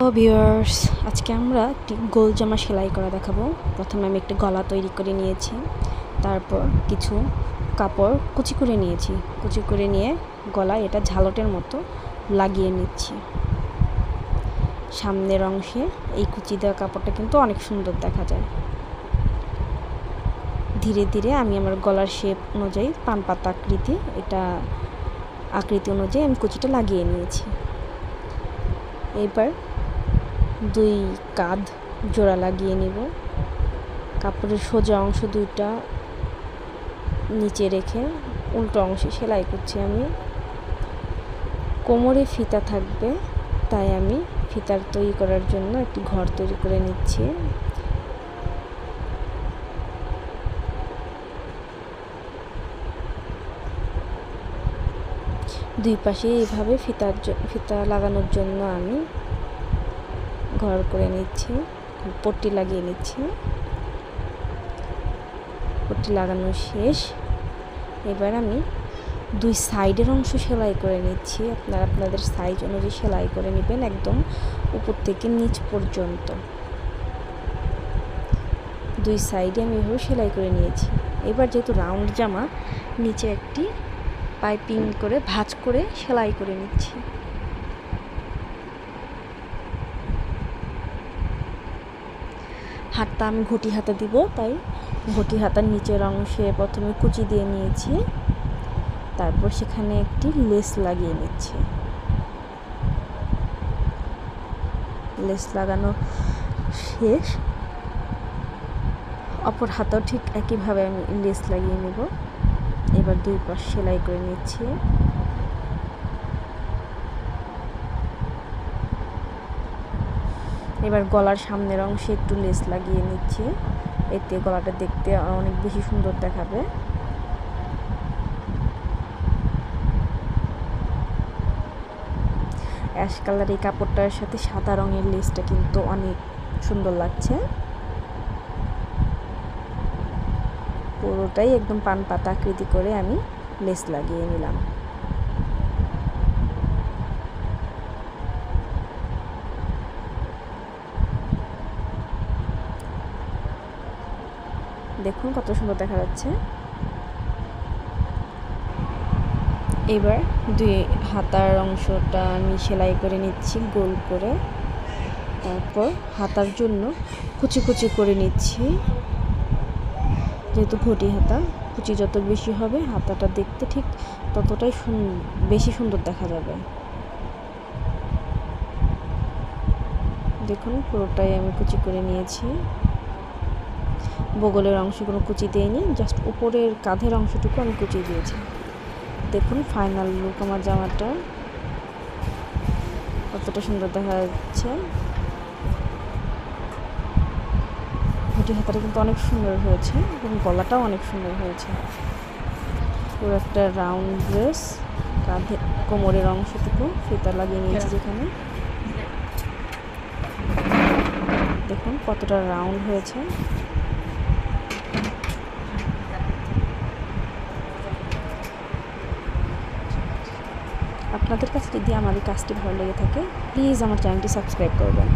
Hello viewers, আজকে আমরা একটি গোল জামা সেলাই করা দেখাবো। প্রথমে আমি একটি গলা তৈরি করে নিয়েছি, তারপর কিছু কাপড় কুচি করে নিয়েছি। কুচি করে নিয়ে গলায় এটা ঝালটের মতো লাগিয়ে নিচ্ছি। সামনের অংশে এই কুচি দেওয়া কাপড়টা কিন্তু অনেক সুন্দর দেখা যায়। ধীরে ধীরে আমি আমার গলার শেপ অনুযায়ী পান পাতা আকৃতি অনুযায়ী আমি কুচিটা লাগিয়ে নিয়েছি। এবার দুই কাঁধ জোড়া লাগিয়ে নিব। কাপড়ের সোজা অংশ দুইটা নিচে রেখে উল্টো অংশে সেলাই করছি আমি। কোমরে ফিতা থাকবে, তাই আমি ফিতার তৈরি করার জন্য একটি ঘর তৈরি করে নিচ্ছি। দুই পাশে এইভাবে ফিতা লাগানোর জন্য আমি ঘর করে নিচ্ছি, পট্টি লাগিয়ে নিচ্ছি। পট্টি লাগানো শেষ। এবার আমি দুই সাইডের অংশ সেলাই করে নিচ্ছি। আপনারা আপনাদের সাইজ অনুযায়ী সেলাই করে নেবেন, একদম উপর থেকে নিচ পর্যন্ত। দুই সাইডে আমি এভাবে সেলাই করে নিয়েছি। এবার যেহেতু রাউন্ড জামা, নিচে একটি পাইপিং করে ভাঁজ করে সেলাই করে নিচ্ছি। হাতটা আমি ঘটি হাতা দিব, তাই ঘটি হাতার নিচের অংশে প্রথমে কুচি দিয়ে নিয়েছি, তারপর সেখানে একটি লেস লাগিয়ে নিচ্ছি। লেস লাগানো শেষ। অপর হাতাও ঠিক একইভাবে আমি লেস লাগিয়ে নেব। এবার দুই পাশ সেলাই করে নিচ্ছি। এবার গলার সামনের অংশে একটু লেস লাগিয়ে নিচ্ছি, এতে গলাটা দেখতে অনেক বেশি সুন্দর দেখাবে। অ্যাশ কালার এই কাপড়টার সাথে সাদা রঙের লেসটা কিন্তু অনেক সুন্দর লাগছে। পুরোটাই একদম পান পাতা আকৃতি করে আমি লেস লাগিয়ে নিলাম। দেখুন কত সুন্দর দেখা যাচ্ছে। এবার দুই হাতার অংশটা আমি সেলাই করে নিচ্ছি গোল করে। তারপর হাতার জন্য কুচি কুচি করে নিচ্ছি। যেহেতু ঘটি হাতা, কুচি যত বেশি হবে হাতাটা দেখতে ঠিক ততটাই বেশি সুন্দর দেখা যাবে। দেখুন পুরোটাই আমি কুচি করে নিয়েছি। বগলের অংশ কোনো কুচি দিইনি, জাস্ট উপরের কাঁধের অংশটুকু আমি কুচি দিয়েছি। দেখুন ফাইনাল লুক আমার জামাটা কতটা সুন্দর দেখা যাচ্ছে। ঘটি হাতাটা কিন্তু অনেক সুন্দর হয়েছে এবং গলাটাও অনেক সুন্দর হয়েছে। পুরো একটা রাউন্ড ড্রেস। কাঁধে কোমরের অংশটুকু ফিতা লাগিয়ে নিয়েছি যেখানে। দেখুন কতটা রাউন্ড হয়েছে। আপনাদের কাছে যদি আমার এই কাজটি ভালো লেগে থাকে, প্লিজ আমার চ্যানেলটি সাবস্ক্রাইব করবেন।